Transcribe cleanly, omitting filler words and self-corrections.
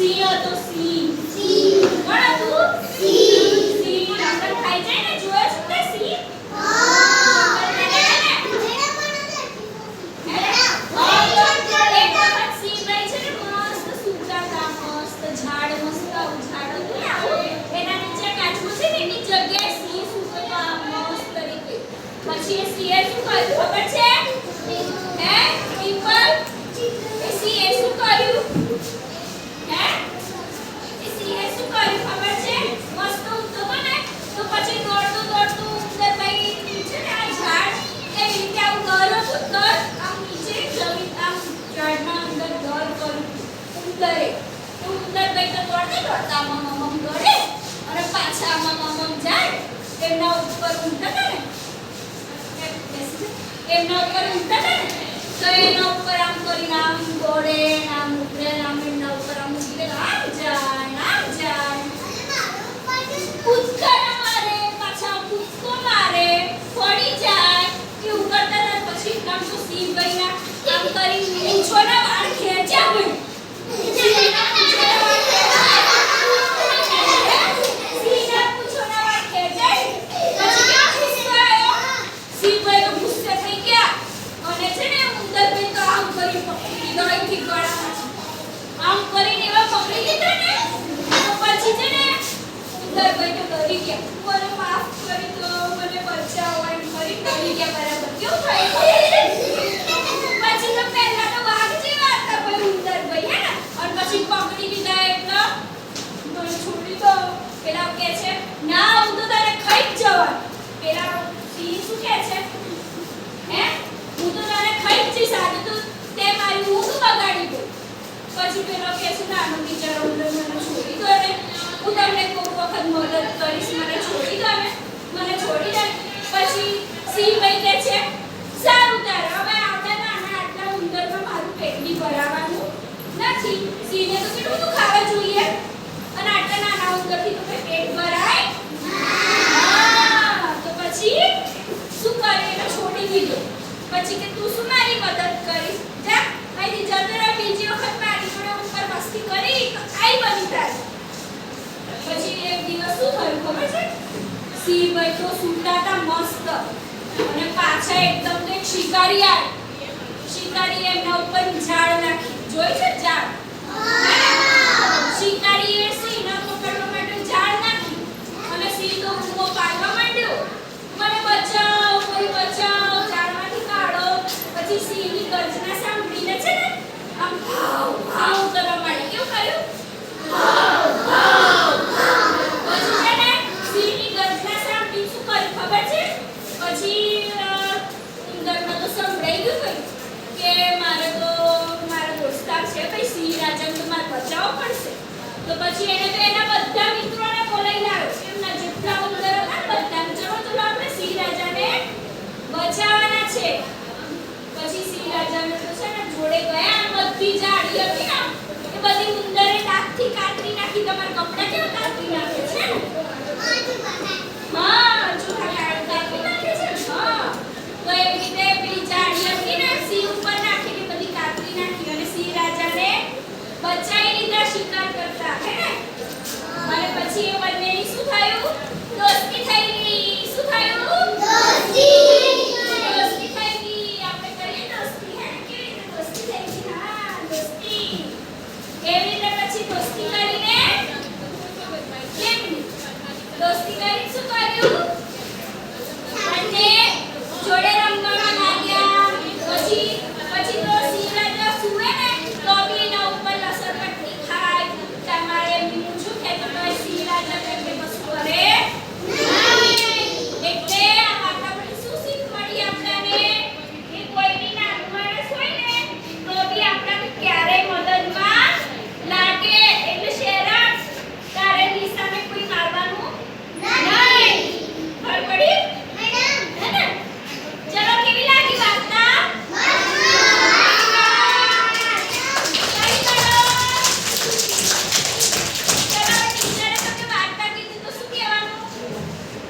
C હતો C C કોણ હતું સી સી આપણે ખાઈ જાય ને જોયો છે તે સી પછી સી એ શું કર્યું ખબર છે હે પીપલ એ સી એ શું કર્યું હે એ સી એ શું કર્યું ખબર છે મસ્ત ઉડતો ને તો પછી દોડતું દોડતું ઉંદર ભાઈ નીચે ને આ ઝાડ એ રીતે આવું ગયો ઉંદર આમ નીચે જમીન આમ ઝાડના અંદર દોડ કર્યું ઉંદરે તો ઉંદર ભાઈ તો દોડતા દોડતા મમ દોડે અને પાછા મમ જાય એમના ઉપર ઉંદર ને એમના ઉપર ઉડતા હતા ને તો એના ઉપર આમ કરીને આમ દોડે આમ ઉડે આમ એમના ઉપર આમ ઉડે આમ જાય કૂદકા મારે પાછા કૂદકો મારે પડી જાય એવું કરતા હતા પછી કામ તો સી ગઈના આમ કરી મૂછોના વાળ ખેંચ્યા ગઈ આમ કરીને એવા પકડી લીધા ને તો પછી છે ને ઉંદર ભાઈ તો ડરી ગયા મને માફ કરી દો મને બચાવો એમ કરી ડરી ગયા બરાબર કેવું થાય પછી તો પહેલા તો વાઘ જેવા હતા ભાઈ ઉંદર ભાઈ હે ને અને પછી પકડી લીધા એટલે મને છોડી દો પેલા કહે છે ના હું તો તને ખાઈ જ જવા પેલા સી શું કહે છે હે હું તો તને ખાઈ જ જઈશ આજે તો તે મારી ઊંઘ બગાડી ગઈ પછી પેલો કહે છે નાનો બિચારો ઉંદર મને છોડી દો ને હું તમને કોઈ વખત મદદ કરીશ મને છોડી દો ને મને છોડી દે પછી સી ભાઈ કહે છે સારું તારે હવે આટલા ઉંદરમાં મારું પેટ બી ભરાવાનું નથી સીને તો કેટલું બધું ખાવા જોઈએ અને આટલા નાના ઉંદરથી તો પેટ ભરાય તો પછી શું કરે એને છોડી દીધો પછી કે તું શું મારી મદદ કરીશ જા અહીંથી જતો રહે બીજી વખત મારી જોડે ઉપર મસ્તી કરી તો આઈ બની થાય પછી એક દિવસ શું થયું ખબર છે સી ભાઈ તો સૂતા હતા મસ્ત અને પાછા એકદમ તો એક શિકારી એમના ઉપર ઝાડ નાખી જોઈ છે ઝાડ શિકારીએ સિંહને પકડવા માટે ઝાડ નાખી અને સિંહ તો બૂમો પાડવા માંડ્યો મને બચાવો કોઈ બચાવો ઝાડમાંથી કાઢો પછી સિંહની ગર્જના સાંભળીને છે ને આમ ભાવ ભાવ કરવા માંડી કેવું કર્યું ભાવ ભાવ પછી છે ને સિંહની ગર્જના સાંભળી શું કર્યું ખબર છે પછી ઉંદરને તો સંભળાઈ ગયું કે મારા દોસ્તાર છે ભાઈ સિંહ રાજાને તો મારે બચાવવો પડશે તો પછી એને તો એના બધા મિત્રોને બોલાવી લાવ્યો એમના જેટલા ઉંદર હતા બધાને ચલો આપણે સિંહ રાજાને બચાવવાના છે પછી સિંહ રાજાને તો છે ને જોડે ગયા બધી જાડી હતી ને એ બધી